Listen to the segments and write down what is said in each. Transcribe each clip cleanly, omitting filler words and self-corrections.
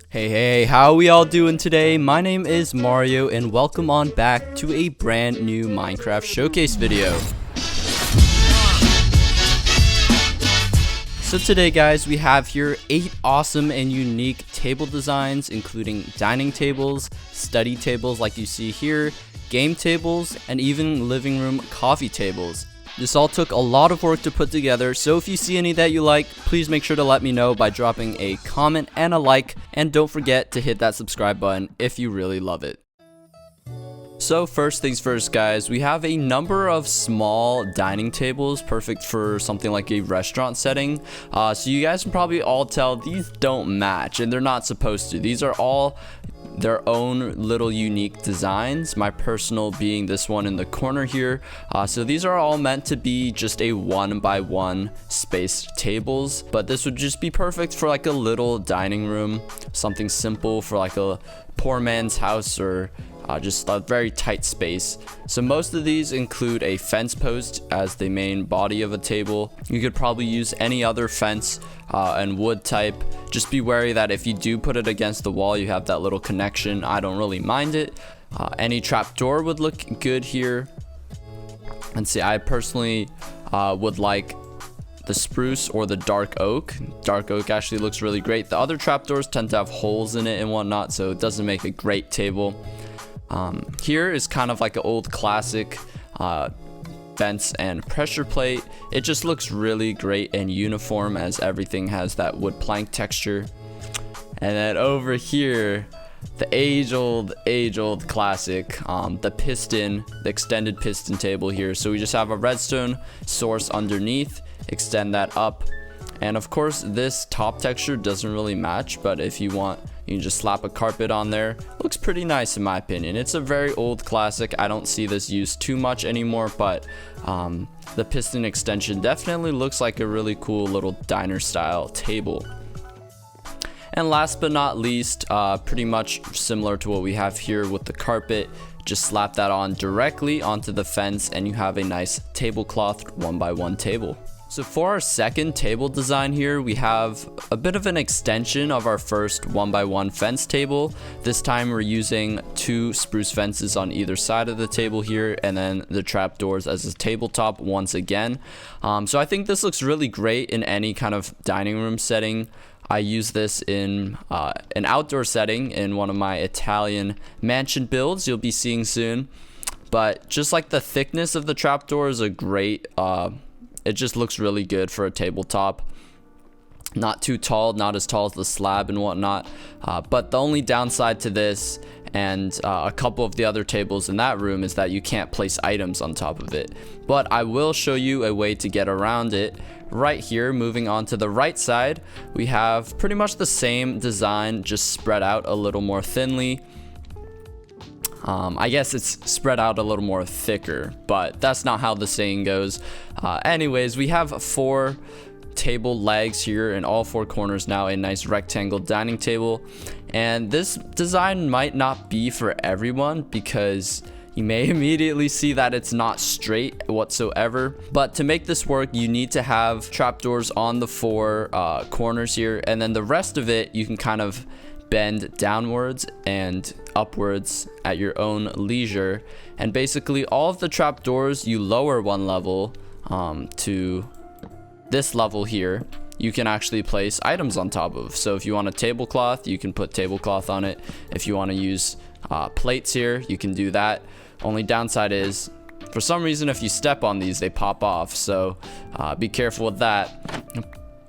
Hey, how we all doing today? My name is Mario and welcome on back to a brand new Minecraft showcase video. So today guys, we have here 8 awesome and unique table designs, including dining tables, study tables like you see here, game tables, and even living room coffee tables. This all took a lot of work to put together, so if you see any that you like, please make sure to let me know by dropping a comment and a like, and don't forget to hit that subscribe button if you really love it. So first things first guys, we have a number of small dining tables, perfect for something like a restaurant setting. So you guys can probably all tell these don't match, and they're not supposed to. These are all their own little unique designs, my personal being this one in the corner here. So these are all meant to be just a 1x1 spaced tables, but this would just be perfect for like a little dining room, something simple for like a poor man's house, or just a very tight space. So most of these include a fence post as the main body of a table. You could probably use any other fence and wood type. Just be wary that if you do put it against the wall, you have that little connection. I don't really mind it. Any trapdoor would look good here. And see, I personally would like the spruce or the dark oak. Dark oak actually looks really great. The other trapdoors tend to have holes in it and whatnot, so it doesn't make a great table. Here is kind of like an old classic vents and pressure plate. It just looks really great and uniform as everything has that wood plank texture. And then over here, the age old classic, the extended piston table here. So we just have a redstone source underneath, extend that up, and of course this top texture doesn't really match, but if you want, you can just slap a carpet on there. Looks pretty nice in my opinion. It's a very old classic. I don't see this used too much anymore, but the piston extension definitely looks like a really cool little diner style table. And last but not least, pretty much similar to what we have here with the carpet, just slap that on directly onto the fence and you have a nice tablecloth 1x1 table. So for our second table design here, we have a bit of an extension of our first 1x1 fence table. This time we're using 2 spruce fences on either side of the table here, and then the trapdoors as a tabletop once again. So I think this looks really great in any kind of dining room setting. I use this in an outdoor setting in one of my Italian mansion builds you'll be seeing soon. But just like the thickness of the trapdoor is a great, it just looks really good for a tabletop. Not too tall, not as tall as the slab and whatnot. But the only downside to this and a couple of the other tables in that room is that you can't place items on top of it. But I will show you a way to get around it right here. Moving on to the right side, we have pretty much the same design, just spread out a little more thinly. I guess it's spread out a little more thicker, but that's not how the saying goes. Anyways, we have 4 table legs here in all 4 corners now, a nice rectangle dining table. And this design might not be for everyone because you may immediately see that it's not straight whatsoever. But to make this work, you need to have trapdoors on the 4 corners here, and then the rest of it you can kind of bend downwards and upwards at your own leisure. And basically all of the trapdoors you lower one level to this level here, you can actually place items on top of. So if you want a tablecloth, you can put tablecloth on it. If you want to use plates here, you can do that. Only downside is, for some reason, if you step on these, they pop off, so be careful with that.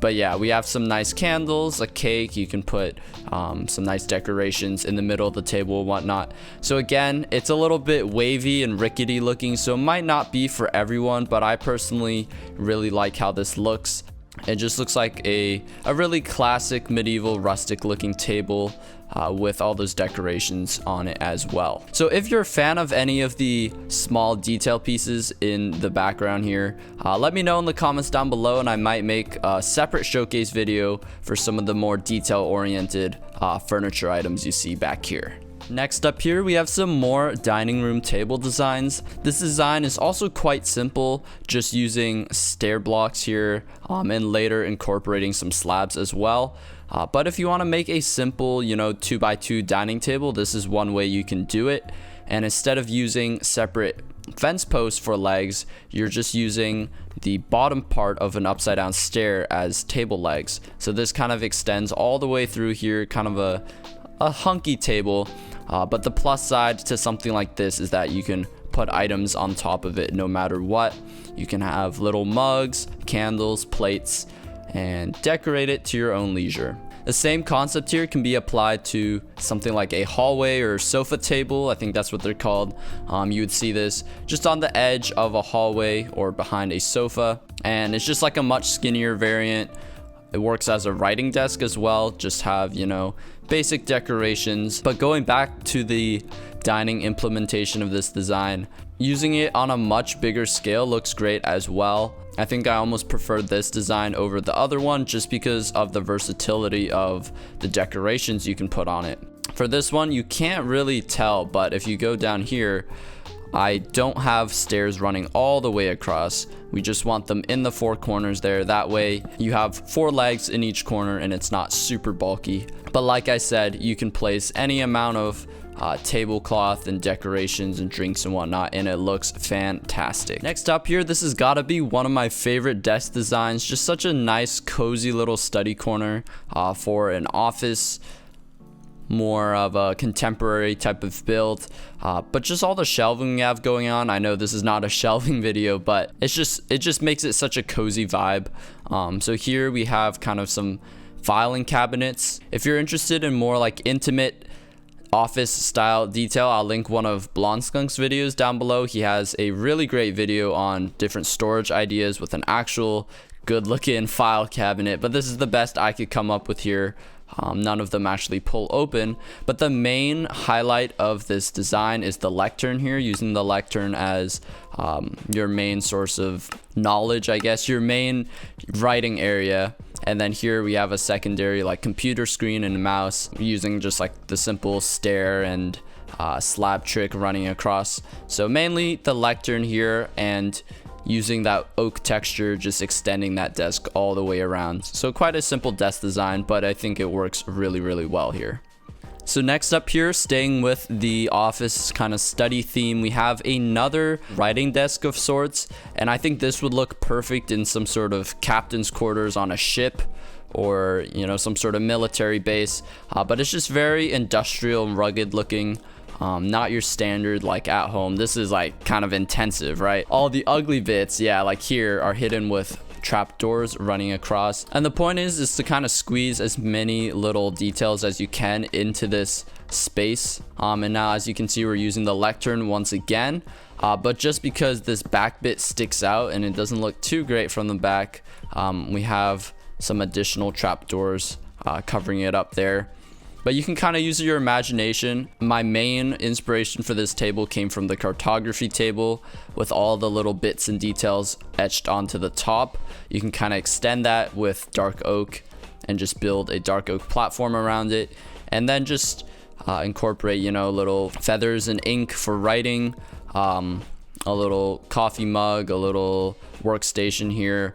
But yeah, we have some nice candles, a cake. You can put some nice decorations in the middle of the table and whatnot. So again, it's a little bit wavy and rickety looking, so it might not be for everyone, but I personally really like how this looks. It just looks like a really classic medieval rustic looking table with all those decorations on it as well. So if you're a fan of any of the small detail pieces in the background here, let me know in the comments down below, and I might make a separate showcase video for some of the more detail oriented furniture items you see back here. Next up here, we have some more dining room table designs. This design is also quite simple, just using stair blocks here, and later incorporating some slabs as well. But if you want to make a simple, 2x2 dining table, this is one way you can do it. And instead of using separate fence posts for legs, you're just using the bottom part of an upside down stair as table legs. So this kind of extends all the way through here, kind of a hunky table. But the plus side to something like this is that you can put items on top of it no matter what. You can have little mugs, candles, plates, and decorate it to your own leisure. The same concept here can be applied to something like a hallway or sofa table. I think that's what they're called. You would see this just on the edge of a hallway or behind a sofa, and it's just like a much skinnier variant. It works as a writing desk as well. Just have, basic decorations. But going back to the dining implementation of this design, using it on a much bigger scale looks great as well. I think I almost prefer this design over the other one just because of the versatility of the decorations you can put on it. For this one, you can't really tell, but if you go down here, I don't have stairs running all the way across. We just want them in the four corners there. That way you have 4 legs in each corner and it's not super bulky. But like I said, you can place any amount of tablecloth and decorations and drinks and whatnot, and it looks fantastic. Next up here, this has got to be one of my favorite desk designs. Just such a nice cozy little study corner for an office, more of a contemporary type of build, but just all the shelving we have going on. I know this is not a shelving video, but it just makes it such a cozy vibe. So here we have kind of some filing cabinets. If you're interested in more like intimate office style detail, I'll link one of Blonde Skunk's videos down below. He has a really great video on different storage ideas with an actual good looking file cabinet, but this is the best I could come up with here. None of them actually pull open, but the main highlight of this design is the lectern here, using the lectern as your main source of knowledge, I guess, your main writing area. And then here we have a secondary like computer screen and mouse, using just like the simple stair and slab trick running across. So mainly the lectern here, and using that oak texture, just extending that desk all the way around. So quite a simple desk design, but I think it works really, really well here. So next up here, staying with the office kind of study theme, we have another writing desk of sorts, and I think this would look perfect in some sort of captain's quarters on a ship, or some sort of military base, but it's just very industrial and rugged looking. Not your standard like at home. This is like kind of intensive, right? All the ugly bits, yeah, like here, are hidden with trapdoors running across, and the point is to kind of squeeze as many little details as you can into this space. And now, as you can see, we're using the lectern once again, but just because this back bit sticks out and it doesn't look too great from the back, we have some additional trapdoors covering it up there. But you can kind of use your imagination. My main inspiration for this table came from the cartography table with all the little bits and details etched onto the top. You can kind of extend that with dark oak and just build a dark oak platform around it, and then just incorporate, little feathers and ink for writing, a little coffee mug, a little workstation here,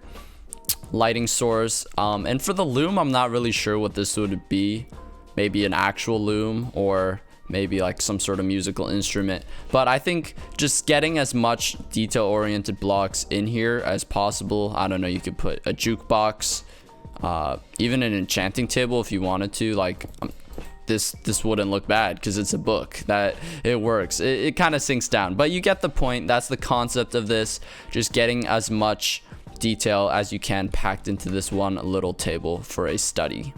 lighting source. And for the loom, I'm not really sure what this would be. Maybe an actual loom, or maybe like some sort of musical instrument. But I think just getting as much detail-oriented blocks in here as possible. I don't know, you could put a jukebox, even an enchanting table if you wanted to. Like this wouldn't look bad because it's a book. That it works. It kind of sinks down, but you get the point. That's the concept of this. Just getting as much detail as you can packed into this one little table for a study.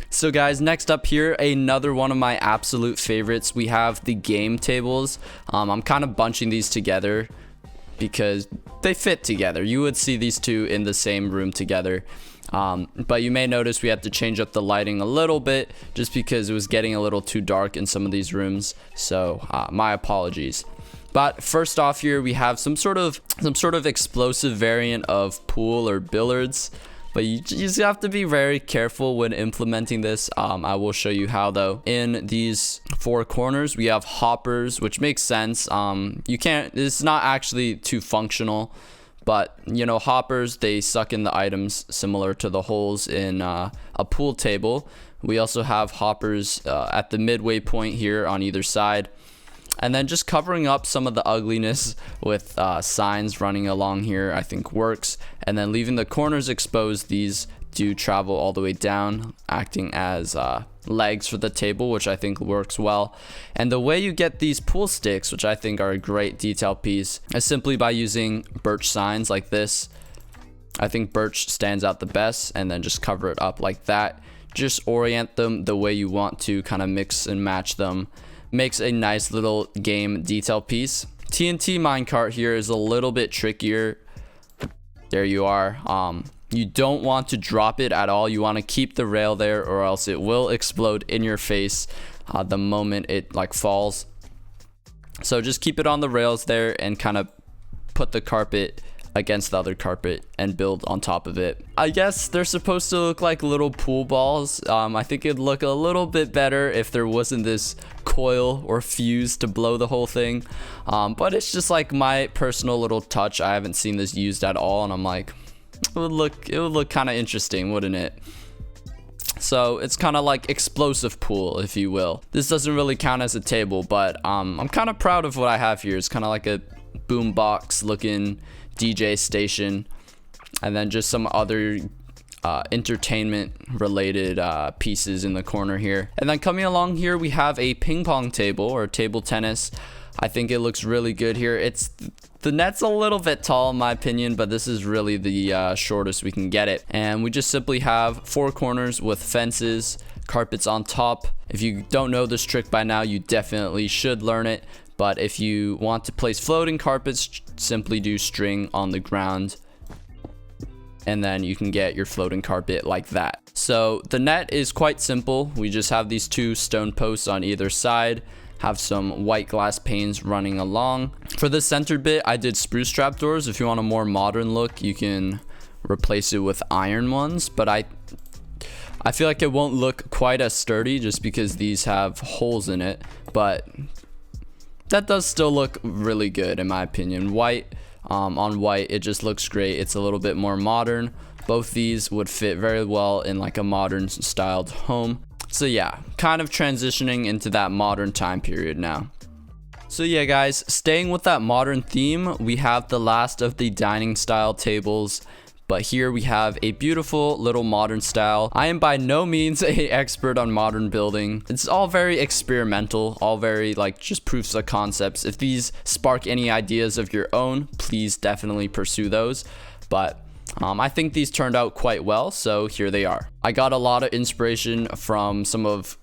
So guys, next up here, another one of my absolute favorites. We have the game tables. I'm kind of bunching these together because they fit together. You would see these two in the same room together. But you may notice we had to change up the lighting a little bit just because it was getting a little too dark in some of these rooms. So my apologies. But first off here, we have some sort of explosive variant of pool or billiards. But you just have to be very careful when implementing this. I will show you how though. In these 4 corners, we have hoppers, which makes sense. It's not actually too functional, But, you know, hoppers, they suck in the items similar to the holes in a pool table. We also have hoppers at the midway point here on either side. And then just covering up some of the ugliness with signs running along here, I think works. And then leaving the corners exposed, these do travel all the way down, acting as legs for the table, which I think works well. And the way you get these pool sticks, which I think are a great detail piece, is simply by using birch signs like this. I think birch stands out the best, and then just cover it up like that. Just orient them the way you want to, kind of mix and match them. Makes a nice little game detail piece. TNT minecart here is a little bit trickier. There you are. You don't want to drop it at all. You want to keep the rail there, or else it will explode in your face the moment it like falls. So just keep it on the rails there and kind of put the carpet against the other carpet and build on top of it. I guess they're supposed to look like little pool balls. I think it'd look a little bit better if there wasn't this coil or fuse to blow the whole thing. But it's just like my personal little touch. I haven't seen this used at all, and I'm like, it would look kind of interesting, wouldn't it? So it's kind of like explosive pool, if you will. This doesn't really count as a table, but I'm kind of proud of what I have here. It's kind of like a boombox looking DJ station, and then just some other entertainment related pieces in the corner here. And then coming along here, we have a ping pong table or table tennis. I think it looks really good here. The net's a little bit tall in my opinion, but this is really the shortest we can get it. And we just simply have 4 corners with fences, carpets on top. If you don't know this trick by now, you definitely should learn it. But if you want to place floating carpets, simply do string on the ground, and then you can get your floating carpet like that. So the net is quite simple. We just have these 2 stone posts on either side, have some white glass panes running along. For the center bit, I did spruce trapdoors. If you want a more modern look, you can replace it with iron ones, but I feel like it won't look quite as sturdy just because these have holes in it, but that does still look really good in my opinion. White on white, it just looks great. It's a little bit more modern. Both these would fit very well in like a modern styled home. So yeah, kind of transitioning into that modern time period now. So yeah guys, staying with that modern theme, we have the last of the dining style tables. But here we have a beautiful little modern style. I am by no means an expert on modern building. It's all very experimental, all very like just proofs of concepts. If these spark any ideas of your own, please definitely pursue those. But I think these turned out quite well, so here they are. I got a lot of inspiration from some of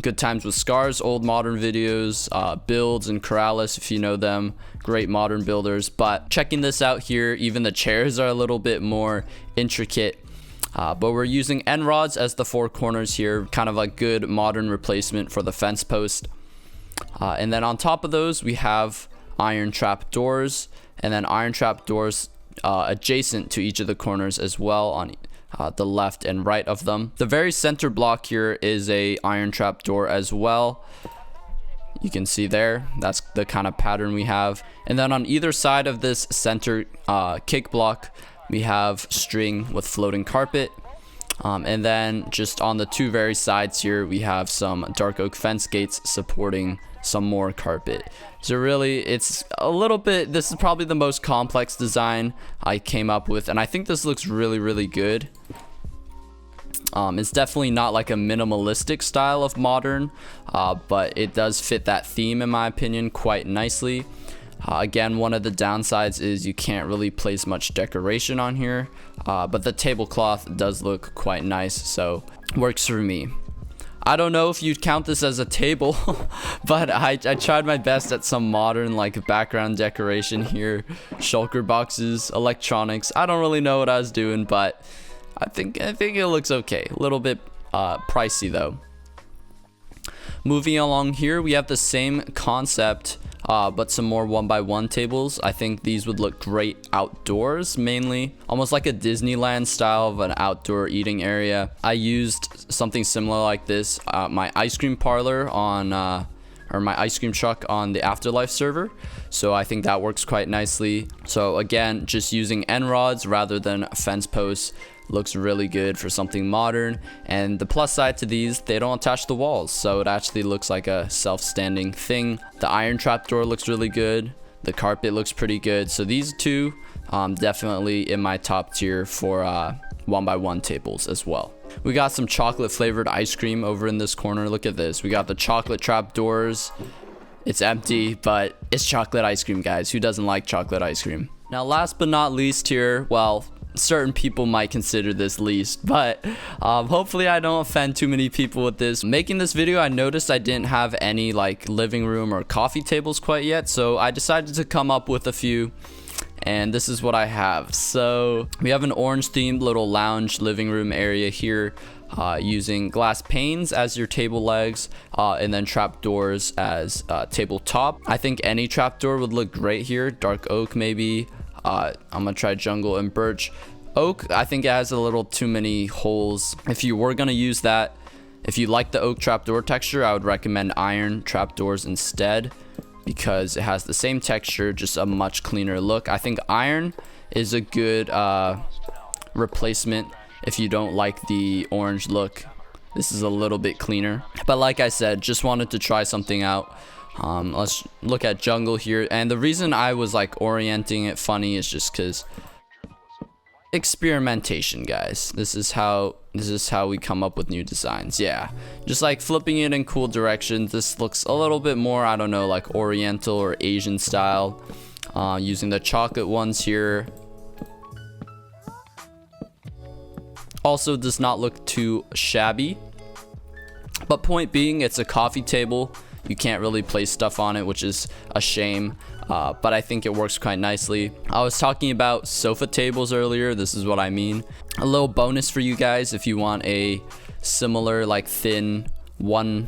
Good Times with Scar's old modern videos, Builds and Corrales, if you know them, great modern builders. But checking this out here, even the chairs are a little bit more intricate. But we're using end rods as the 4 corners here, kind of a good modern replacement for the fence post. And then on top of those, we have iron trap doors, and then iron trap doors adjacent to each of the corners as well on the left and right of them. The very center block here is a iron trap door as well. You can see there, that's the kind of pattern we have. And then on either side of this center kick block, we have string with floating carpet. And then just on the 2 very sides here, we have some dark oak fence gates supporting some more carpet. So really, it's a little bit, this is probably the most complex design I came up with, and I think this looks really, really good. It's definitely not like a minimalistic style of modern, but it does fit that theme in my opinion quite nicely. Again, one of the downsides is you can't really place much decoration on here, but the tablecloth does look quite nice, so works for me. I don't know if you'd count this as a table, but I tried my best at some modern like background decoration here. Shulker boxes, electronics. I don't really know what I was doing, but I think it looks okay. A little bit pricey though. Moving along here, we have the same concept, but some more 1x1 tables. I think these would look great outdoors, mainly almost like a Disneyland style of an outdoor eating area. I used something similar like this my ice cream parlor on or my ice cream truck on the Afterlife server. So I think that works quite nicely. So again, just using end rods rather than fence posts looks really good for something modern. And the plus side to these, they don't attach the walls, so it actually looks like a self-standing thing. The iron trapdoor looks really good. The carpet looks pretty good. So these two definitely in my top tier for 1x1 tables as well. We got some chocolate flavored ice cream over in this corner. Look at this. We got the chocolate trapdoors. It's empty, but it's chocolate ice cream, guys. Who doesn't like chocolate ice cream? Now, last but not least here, well, certain people might consider this least, but hopefully I don't offend too many people with this. Making this video, I noticed I didn't have any like living room or coffee tables quite yet, so I decided to come up with a few, and this is what I have. So we have an orange themed little lounge living room area here, using glass panes as your table legs, and then trapdoors as tabletop. I think any trapdoor would look great here. Dark oak maybe. I'm gonna try jungle and birch. Oak, I think it has a little too many holes. If you were gonna use that, if you like the oak trapdoor texture, I would recommend iron trapdoors instead, because it has the same texture, just a much cleaner look. I think iron is a good replacement if you don't like the orange look. This is a little bit cleaner, but like I said, just wanted to try something out. Let's look at jungle here, and the reason I was like orienting it funny is just because experimentation, guys. This is how we come up with new designs. Yeah, just like flipping it in cool directions. This looks a little bit more, I don't know, like oriental or Asian style, using the chocolate ones here. Also does not look too shabby, but point being, it's a coffee table. You can't really place stuff on it, which is a shame, but I think it works quite nicely. I was talking about sofa tables earlier. This is what I mean. A little bonus for you guys, if you want a similar like thin one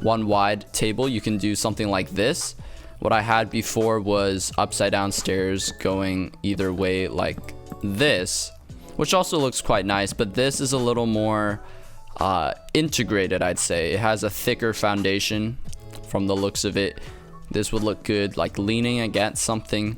wide table, you can do something like this. What I had before was upside down stairs going either way like this, which also looks quite nice, but this is a little more integrated, I'd say. It has a thicker foundation. From the looks of it, this would look good like leaning against something,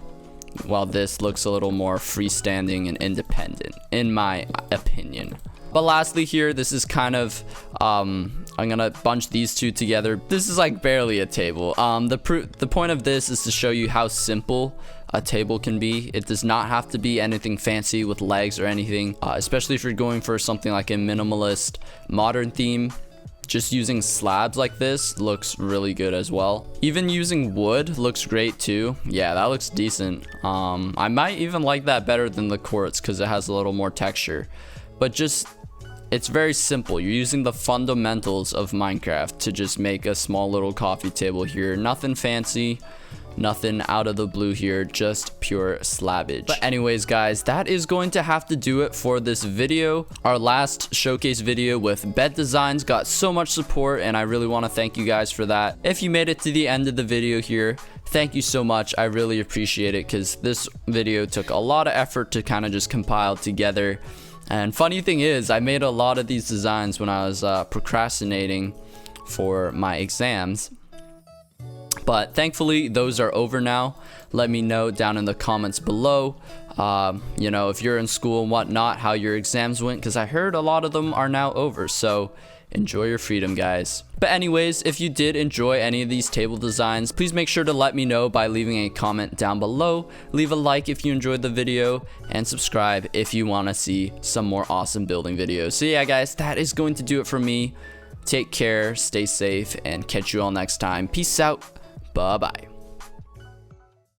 while this looks a little more freestanding and independent, in my opinion. But lastly here, this is kind of I'm gonna bunch these two together. This is like barely a table. The point of this is to show you how simple a table can be. It does not have to be anything fancy with legs or anything, especially if you're going for something like a minimalist modern theme. Just using slabs like this looks really good as well. Even using wood looks great too. Yeah, that looks decent. I might even like that better than the quartz because it has a little more texture. But just, it's very simple. You're using the fundamentals of Minecraft to just make a small little coffee table here. Nothing fancy. Nothing out of the blue here, just pure slabbage. But anyways, guys, that is going to have to do it for this video. Our last showcase video with bed designs got so much support, and I really want to thank you guys for that. If you made it to the end of the video here, thank you so much. I really appreciate it, because this video took a lot of effort to kind of just compile together. And funny thing is, I made a lot of these designs when I was procrastinating for my exams. But thankfully, those are over now. Let me know down in the comments below, you know, if you're in school and whatnot, how your exams went, because I heard a lot of them are now over. So enjoy your freedom, guys. But anyways, if you did enjoy any of these table designs, please make sure to let me know by leaving a comment down below. Leave a like if you enjoyed the video, and subscribe if you want to see some more awesome building videos. So yeah, guys, that is going to do it for me. Take care, stay safe, and catch you all next time. Peace out. Bye-bye.